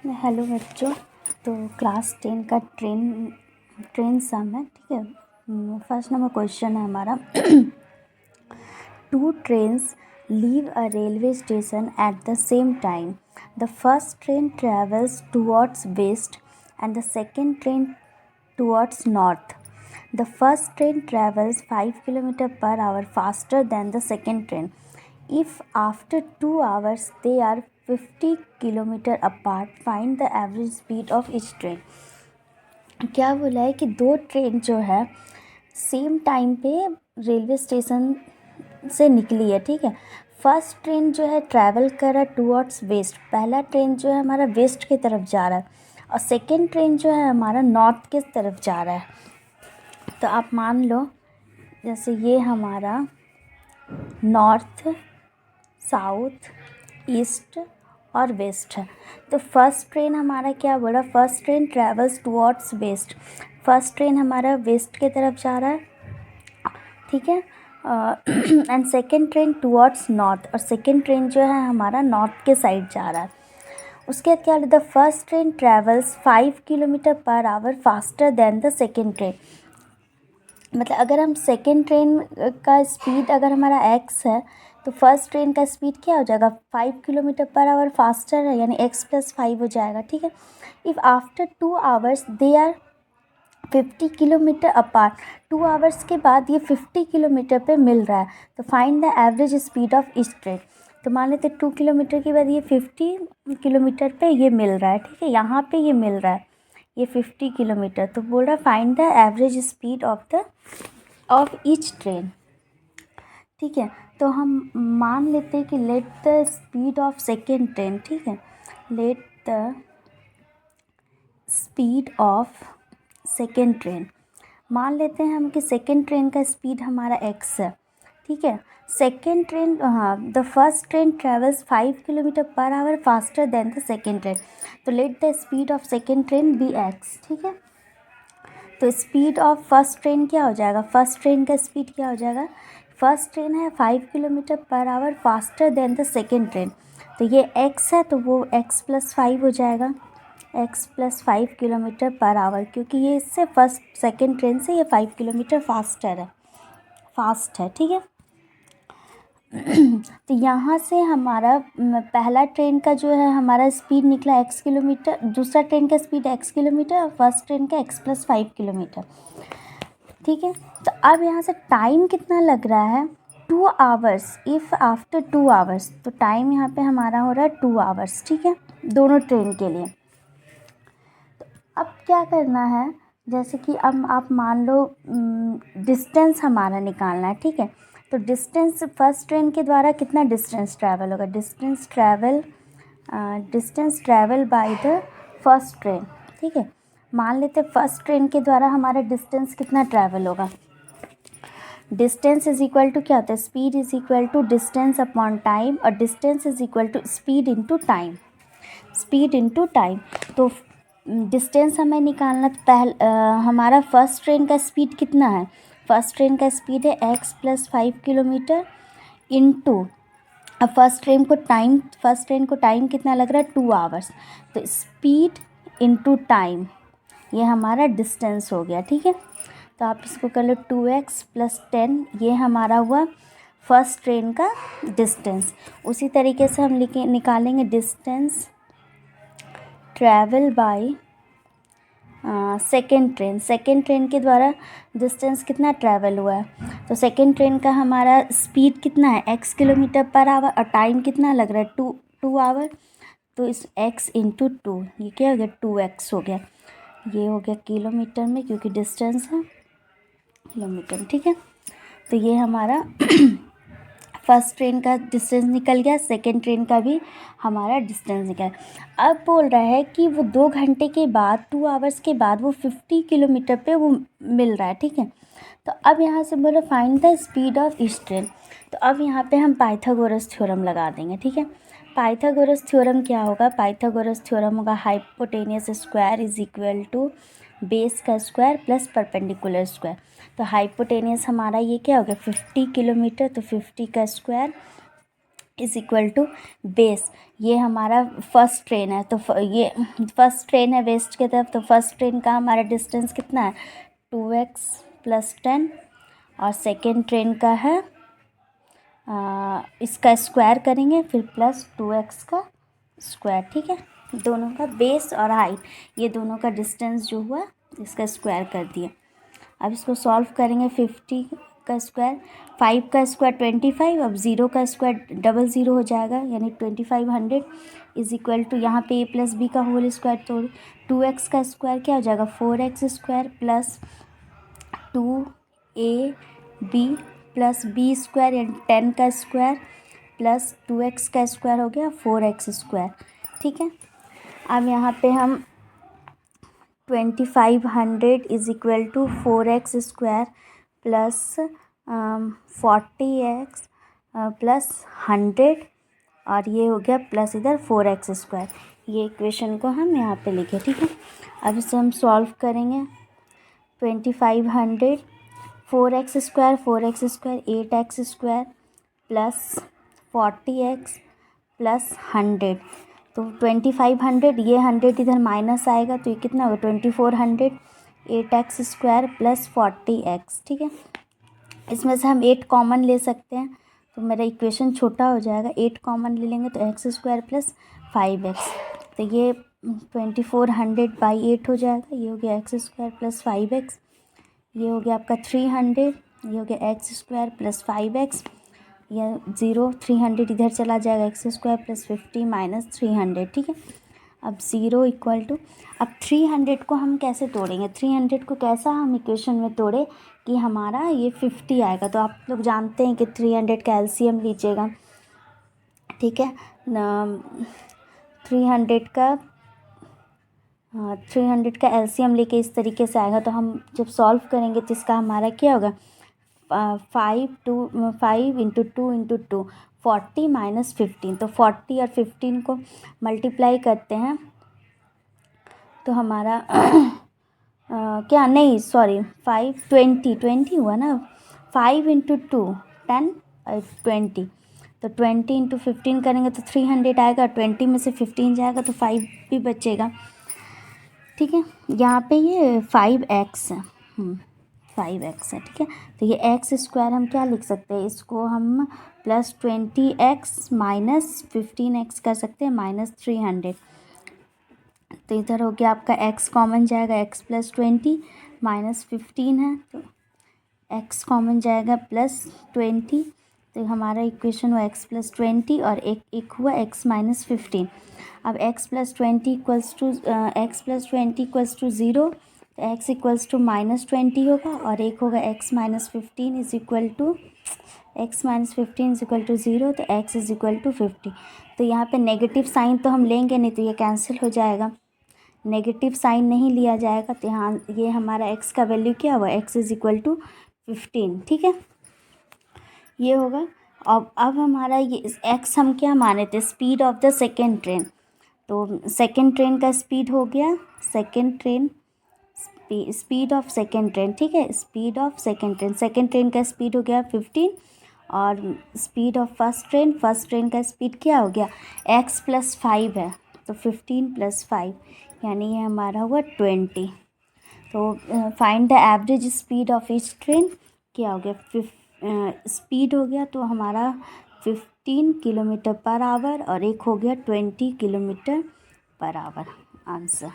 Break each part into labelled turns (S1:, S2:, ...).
S1: Hello बच्चों। तो class 10 का ट्रेन सम है, ठीक है। फर्स्ट नंबर क्वेश्चन है हमारा। Two trains leave a railway station at the same time. The first train travels towards west and the second train towards north. The first train travels 5 km per hour faster than the second train. If after 2 hours they are 50 km apart, find the average speed of each train. क्या बोला है कि दो train जो है same time पे railway station से निकली है, ठीक है। फर्स्ट ट्रेन जो है ट्रैवल कर रहा है टुवर्ड्स वेस्ट, पहला ट्रेन जो है हमारा वेस्ट की तरफ जा रहा है और सेकेंड ट्रेन जो है हमारा नॉर्थ की तरफ जा रहा है। तो आप मान लो जैसे ये हमारा नॉर्थ, साउथ, ईस्ट और वेस्ट है। तो फर्स्ट ट्रेन हमारा क्या बोला, first train travels towards waste, first train हमारा वेस्ट की तरफ जा रहा है, ठीक है। And second train towards north, और सेकेंड ट्रेन जो है हमारा नॉर्थ के साइड जा रहा है। उसके बाद क्या, the first train travels 5 km per hour faster than the second train. मतलब अगर हम सेकेंड ट्रेन का स्पीड अगर हमारा x है तो फर्स्ट ट्रेन का स्पीड क्या हो जाएगा, 5 km पर आवर फास्टर है, यानी x+5 हो जाएगा, ठीक है। If after 2 hours they are 50 km apart, 2 hours के बाद ये 50 km पे मिल रहा है, तो find the average speed of each train. तो मान लेते 2 किलोमीटर के बाद ये 50 km पे ये मिल रहा है, ठीक है, यहाँ पे ये मिल रहा है ये 50 km। तो बोल रहा है find the average speed of each train, ठीक है। तो हम मान लेते हैं कि let the speed of second train, ठीक है, let the speed of second train, मान लेते हैं हम कि सेकेंड ट्रेन का स्पीड हमारा x है, ठीक है। सेकेंड ट्रेन, हाँ, the first train travels 5 km per hour faster than the second train, तो let the speed of second train B x, ठीक है। तो स्पीड ऑफ फर्स्ट ट्रेन क्या हो जाएगा, फर्स्ट ट्रेन का स्पीड क्या हो जाएगा, फर्स्ट ट्रेन है 5 km per hour faster than the second train, तो ये x है तो वो x+5 हो जाएगा, x+5 km पर आवर, क्योंकि ये इससे फर्स्ट सेकेंड ट्रेन से ये 5 km फास्ट है, ठीक है। तो यहाँ से हमारा पहला ट्रेन का जो है हमारा स्पीड निकला x किलोमीटर, दूसरा ट्रेन का स्पीड x किलोमीटर और फर्स्ट ट्रेन का x+5 किलोमीटर, ठीक है। तो अब यहाँ से टाइम कितना लग रहा है, 2 आवर्स, इफ़ आफ्टर 2 आवर्स, तो टाइम यहाँ पे हमारा हो रहा है 2 आवर्स, ठीक है, दोनों ट्रेन के लिए। तो अब क्या करना है, जैसे कि अब आप मान लो डिस्टेंस हमारा निकालना है, ठीक है। तो डिस्टेंस फर्स्ट ट्रेन के द्वारा कितना डिस्टेंस ट्रैवल होगा, distance travel by the first train, ठीक है। मान लेते फर्स्ट ट्रेन के द्वारा हमारा डिस्टेंस कितना ट्रैवल होगा, डिस्टेंस इज इक्वल टू क्या होता है, speed is equal to distance upon time, और distance is equal to speed into time, speed into time. तो डिस्टेंस हमें निकालना, तो हमारा फर्स्ट ट्रेन का स्पीड कितना है, फर्स्ट ट्रेन का स्पीड है x+5 किलोमीटर इनटू, अब फर्स्ट ट्रेन को टाइम कितना लग रहा है, 2 आवर्स, तो स्पीड इनटू टाइम, ये हमारा डिस्टेंस हो गया, ठीक है। तो आप इसको कर लो 2x+10, ये हमारा हुआ फर्स्ट ट्रेन का डिस्टेंस। उसी तरीके से हम निकालेंगे distance travel by second train के द्वारा डिस्टेंस कितना ट्रैवल हुआ है, तो सेकेंड ट्रेन का हमारा स्पीड कितना है x किलोमीटर पर आवर और टाइम कितना लग रहा है 2 आवर, तो इस x इंटू 2, ये क्या हो गया 2x हो गया, ये हो गया किलोमीटर में क्योंकि डिस्टेंस है किलोमीटर में, ठीक है। तो ये हमारा फर्स्ट ट्रेन का डिस्टेंस निकल गया, सेकेंड ट्रेन का भी हमारा डिस्टेंस निकल। अब बोल रहा है कि वो 2 घंटे के बाद, 2 आवर्स के बाद वो 50 किलोमीटर पे वो मिल रहा है, ठीक है। तो अब यहाँ से बोला find the speed of each train, तो अब यहाँ पे हम पाइथागोरस थ्योरम लगा देंगे, ठीक है। पाइथागोरस थ्योरम क्या होगा, पाइथागोरस थ्योरम होगा hypotenuse square is equal to base का स्क्वायर प्लस परपेंडिकुलर स्क्वायर। तो हाइपोटेनियस हमारा ये क्या हो गया 50 किलोमीटर, तो 50 का square is equal to base. ये हमारा फर्स्ट ट्रेन है, तो ये फर्स्ट ट्रेन है वेस्ट की तरफ, तो फर्स्ट ट्रेन का हमारा डिस्टेंस कितना है 2x + 10, और सेकेंड ट्रेन का है इसका स्क्वायर करेंगे फिर +2x का स्क्वायर। ठीक है, दोनों का बेस और हाइट, ये दोनों का डिस्टेंस जो हुआ इसका स्क्वायर कर दिया। अब इसको सॉल्व करेंगे। 50 का स्क्वायर, 5 का स्क्वायर 25, अब 0 का स्क्वायर 00 हो जाएगा, यानी 2500 इज इक्वल टू यहाँ पे a + b का होल स्क्वायर, तो 2x का स्क्वायर क्या हो जाएगा 4x square plus 2ab plus b square, यानी 10 का स्क्वायर प्लस 2x का स्क्वायर हो गया 4x स्क्वायर। ठीक है, अब यहाँ पे हम 2500 is equal to 4x square plus 40x plus 100, और ये हो गया प्लस इधर 4x स्क्वायर। ये इक्वेशन को हम यहाँ पे लिखे। ठीक है, अब इसे हम सॉल्व करेंगे। 2500 4x square 8x square plus 40x plus 100, तो 2500, ये 100 इधर माइनस आएगा तो ये कितना होगा 2400, 8x स्क्वायर प्लस 40x। ठीक है, इसमें से हम 8 कॉमन ले सकते हैं, तो मेरा इक्वेशन छोटा हो जाएगा। 8 कॉमन ले लेंगे तो x स्क्वायर प्लस 5x, तो ये 2400/8 हो जाएगा। ये हो गया x स्क्वायर प्लस 5x, ये हो गया आपका 300, ये हो गया x स्क्वायर प्लस 5x, यह 300 इधर चला जाएगा, x स्क्वायर प्लस 50 माइनस 300। ठीक है, अब 0 इक्वल टू, अब 300 को हम कैसे तोड़ेंगे, 300 को कैसा हम इक्वेशन में तोड़े कि हमारा ये 50 आएगा। तो आप लोग जानते हैं कि 300 का एलसीएम लीजिएगा। ठीक है, 300 का 300 का एलसीएम लेके इस तरीके से आएगा, तो हम जब सॉल्व करेंगे तो इसका हमारा क्या होगा 5 × 2 × 2 40 माइनस 15, तो 40 और 15 को मल्टीप्लाई करते हैं तो हमारा क्या नहीं सॉरी 20 हुआ ना, 5 × 2 10 और 20, तो 20 × 15 करेंगे तो 300 आएगा, 20 में से 15 जाएगा तो 5 भी बचेगा। ठीक है, यहाँ पे ये 5x है, 5x है। ठीक है, तो ये x स्क्वायर हम क्या लिख सकते हैं, इसको हम प्लस 20x माइनस 15x कर सकते हैं माइनस 300, तो इधर हो गया आपका x कॉमन जाएगा, x प्लस 20 माइनस 15 है तो x कॉमन जाएगा प्लस 20, तो हमारा इक्वेशन हुआ x प्लस 20 और एक हुआ x माइनस 15। अब x प्लस 20 इक्वल्स टू 0, तो x इक्वल्स टू माइनस 20 होगा, और एक होगा x minus 15 is equal to 0, तो x इज इक्वल टू 50। तो यहाँ पे नेगेटिव साइन तो हम लेंगे नहीं, तो ये कैंसिल हो जाएगा, नेगेटिव साइन नहीं लिया जाएगा, तो यहाँ ये हमारा x का वैल्यू क्या हुआ x इज इक्वल टू 15। ठीक है, ये होगा। अब हमारा ये x हम क्या माने थे, speed of the second train, तो सेकेंड ट्रेन का स्पीड हो गया स्पीड ऑफ सेकेंड ट्रेन। ठीक है, स्पीड ऑफ सेकेंड ट्रेन का स्पीड हो गया 15, और स्पीड ऑफ फर्स्ट ट्रेन का स्पीड क्या हो गया x + 5 है, तो 15 + 5 यानी ये हमारा हुआ 20। तो find the average speed of each train, क्या हो गया स्पीड हो गया तो हमारा 15 km/h और एक हो गया 20 km/h आंसर।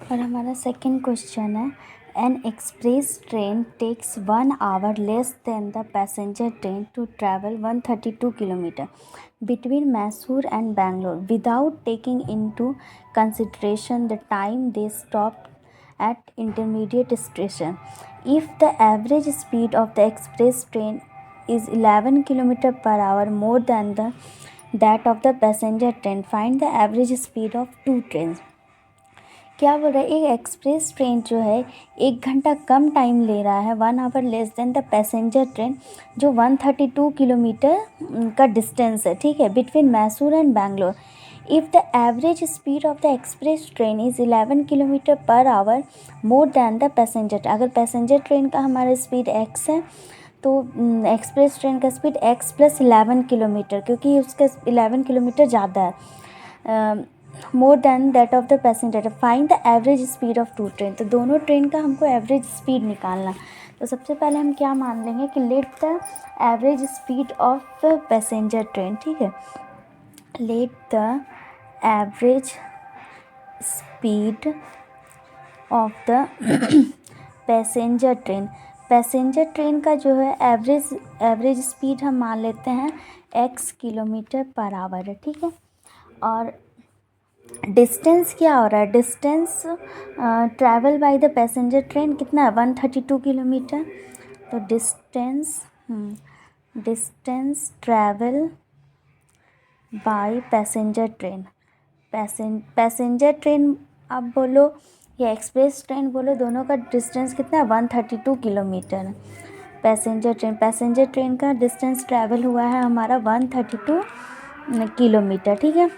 S1: और हमारा सेकंड क्वेश्चन है, an express train takes 1 hour less than the passenger train to travel 132 km between Mysore and Bangalore without taking into consideration the time they stopped at intermediate station. If the average speed of the express train is 11 km/h more than that of the passenger train, find the average speed of two trains. क्या बोल रहा है, एक express train जो है 1 घंटा कम time ले रहा है, 1 hour less than the passenger train जो 132 किलोमीटर का डिस्टेंस है। ठीक है, between Mysore and Bangalore. If the average speed of the express train is 11 km/h more than the passenger, अगर पैसेंजर ट्रेन का हमारा स्पीड x है तो एक्सप्रेस ट्रेन का स्पीड x + 11 किलोमीटर, क्योंकि उसका 11 किलोमीटर ज़्यादा है, more than that of the passenger. Find the average speed of to train. तो दोनों ट्रेन का हमको एवरेज स्पीड निकालना। तो सबसे पहले हम क्या मान लेंगे कि let the average speed of the passenger train, ठीक है। Let the average speed of the passenger train. Passenger train का जो है एवरेज स्पीड हम मान लेते हैं x किलोमीटर/आवर है, ठीक है। और डिस्टेंस क्या हो रहा है, distance travel by the passenger train कितना है, 132 किलोमीटर। तो distance travel by passenger train, passenger train आप बोलो या एक्सप्रेस ट्रेन बोलो, दोनों का डिस्टेंस कितना है, 132 किलोमीटर है। पैसेंजर ट्रेन का डिस्टेंस ट्रैवल हुआ है हमारा 132 किलोमीटर, ठीक है।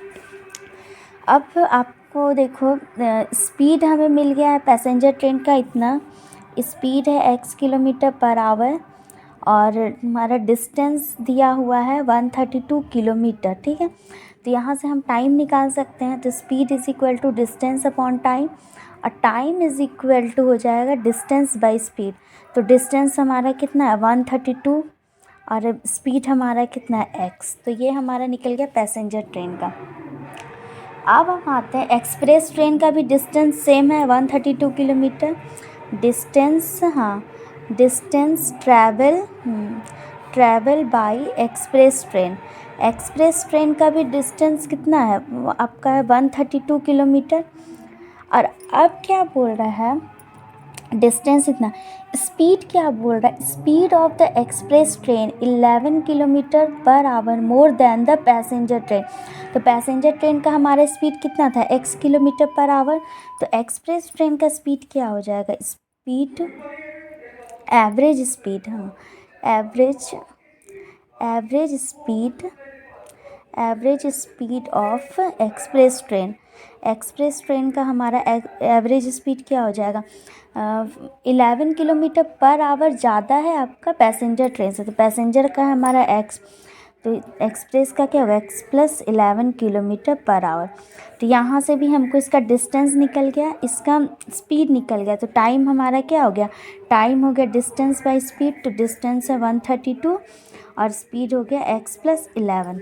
S1: अब आपको देखो स्पीड हमें मिल गया है पैसेंजर ट्रेन का, इतना स्पीड है x किलोमीटर/आवर, और हमारा डिस्टेंस दिया हुआ है 132 किलोमीटर, ठीक है। तो यहाँ से हम टाइम निकाल सकते हैं। तो speed is equal to distance upon time, और टाइम इज़ इक्वल टू हो जाएगा डिस्टेंस बाय स्पीड। तो डिस्टेंस हमारा कितना है 132, और स्पीड हमारा कितना है x। तो ये हमारा निकल गया पैसेंजर ट्रेन का। अब हम आते हैं एक्सप्रेस ट्रेन का भी डिस्टेंस सेम है 132 kilometre. Distance travel by express train. Express train का भी डिस्टेंस कितना है, आपका है 132 किलोमीटर। और अब क्या बोल रहा है, डिस्टेंस इतना, स्पीड क्या बोल रहा है, speed of the express train 11 किलोमीटर/आवर more than the passenger train. तो पैसेंजर ट्रेन का हमारा स्पीड कितना था, x किलोमीटर/आवर। तो एक्सप्रेस ट्रेन का स्पीड क्या हो जाएगा, speed average speed, average speed of express train. Express train का हमारा एवरेज स्पीड क्या हो जाएगा, 11 किलोमीटर/आवर ज़्यादा है आपका पैसेंजर ट्रेन से। तो पैसेंजर का हमारा x, तो एक्सप्रेस का क्या होगा, x + 11 किलोमीटर/आवर। तो यहाँ से भी हमको इसका डिस्टेंस निकल गया, इसका स्पीड निकल गया। तो टाइम हमारा क्या हो गया, टाइम हो गया डिस्टेंस बाय स्पीड। तो डिस्टेंस है 132 और स्पीड हो गया x + 11।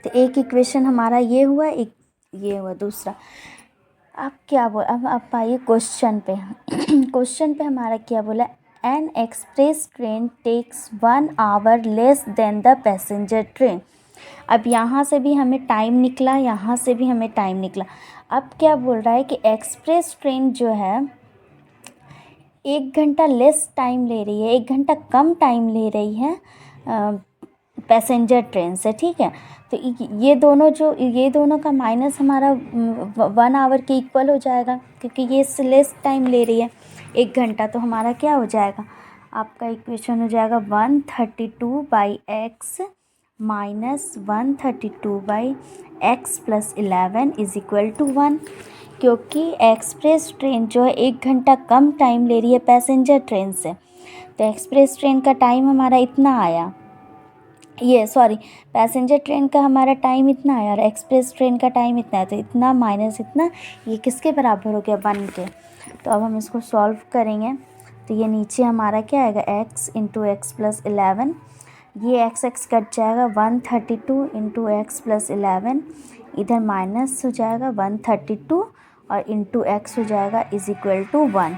S1: तो एक इक्वेशन हमारा ये हुआ, एक ये हुआ दूसरा। अब क्या बोल, अब आप आइए क्वेश्चन पे। क्वेश्चन पे हमारा क्या बोला, an express train takes 1 hour less than the passenger train. अब यहाँ से भी हमें टाइम निकला, यहाँ से भी हमें टाइम निकला। अब क्या बोल रहा है कि एक्सप्रेस ट्रेन जो है 1 घंटा लेस टाइम ले रही है, 1 घंटा कम टाइम ले रही है पैसेंजर ट्रेन से, ठीक है। तो ये दोनों का माइनस हमारा 1 आवर के इक्वल हो जाएगा, क्योंकि ये इससे लेस टाइम ले रही है 1 घंटा। तो हमारा क्या हो जाएगा, आपका इक्वेशन हो जाएगा 132/x minus 132/x + 11 is equal to 1। क्योंकि एक्सप्रेस ट्रेन जो है 1 घंटा कम टाइम ले रही है पैसेंजर ट्रेन से, तो एक्सप्रेस ट्रेन का टाइम हमारा इतना आया, पैसेंजर ट्रेन का हमारा टाइम इतना आया और एक्सप्रेस ट्रेन का टाइम इतना है। तो इतना माइनस इतना, ये किसके बराबर हो गया, 1 के। तो अब हम इसको सॉल्व करेंगे। तो ये नीचे हमारा क्या आएगा, x × x + 11, ये x कट जाएगा, 132 × x + 11, इधर माइनस हो जाएगा 132 और इंटू x हो जाएगा इज इक्वल टू 1।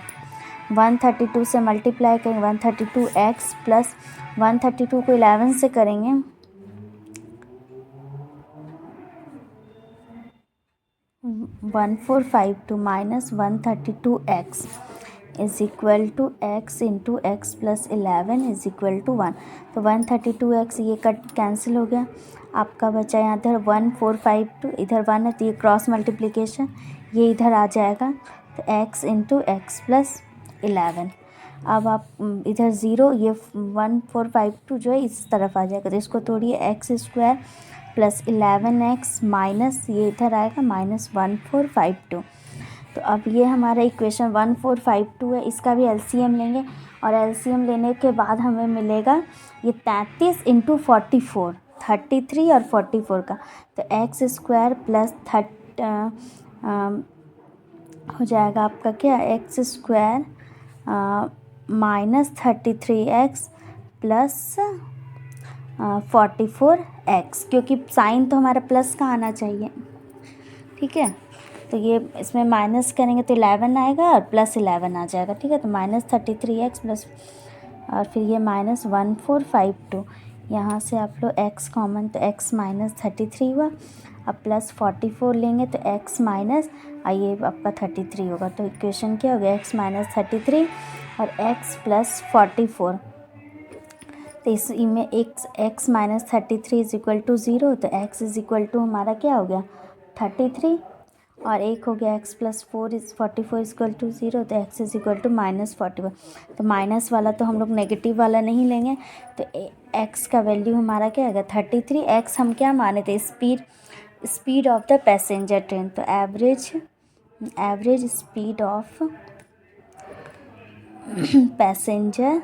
S1: 132 से मल्टीप्लाई करेंगे, 132x + 132 को 11 से करेंगे, 1452 minus 132x is equal to x × x + 11 is equal to 1। तो 132x ये कट कैंसिल हो गया, आपका बचा यहाँ इधर 1452, इधर 1 है तो ये क्रॉस मल्टीप्लिकेशन, ये इधर आ जाएगा। तो x × x + 11। अब आप इधर 0, ये 1452 जो है इस तरफ आ जाएगा, तो इसको तोड़िए, x² + 11x माइनस ये इधर आएगा -1452। तो अब ये हमारा इक्वेशन 1452 है, इसका भी एलसीएम लेंगे और एलसीएम लेने के बाद हमें मिलेगा ये 33 इंटू 44, 33 और 44 का, तो एक्स स्क्वायर प्लस हो जाएगा आपका क्या, x square -33x plus 44x, क्योंकि साइन तो हमारा प्लस का आना चाहिए, ठीक है। तो ये इसमें माइनस करेंगे तो 11 आएगा और प्लस 11 आ जाएगा, ठीक है। तो -33x प्लस और फिर ये -1452, यहाँ से आप लो x कॉमन, तो x -33 हुआ। अब प्लस 44 लेंगे तो x माइनस ये आपका 33 होगा। तो इक्वेशन क्या हो गया, x -33 और x प्लस 44। तो इसमें x -33 इज इक्वल टू 0, तो x इज इक्वल टू हमारा क्या हो गया 33, और एक हो गया x plus 44 is equal to 0, तो x इज इक्वल टू -44। तो माइनस वाला तो हम लोग नेगेटिव वाला नहीं लेंगे, तो x का वैल्यू हमारा क्या आएगा 33। x हम क्या माने थे, speed of the passenger train, तो average speed of passenger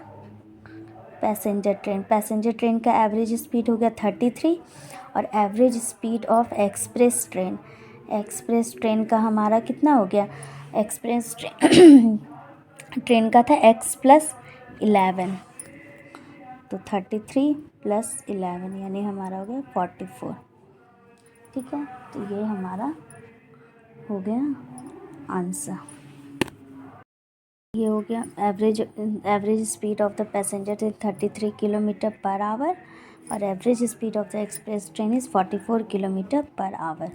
S1: train का एवरेज स्पीड हो गया 33, और average speed of express train का हमारा कितना हो गया, एक्सप्रेस ट्रेन का था x प्लस 11, तो 33 प्लस 11 यानी हमारा हो गया 44, ठीक है। तो ये हमारा हो गया आंसर। ये हो गया average speed of the passenger train 33 kilometre per hour और average speed of the express train is 44 kilometre per our.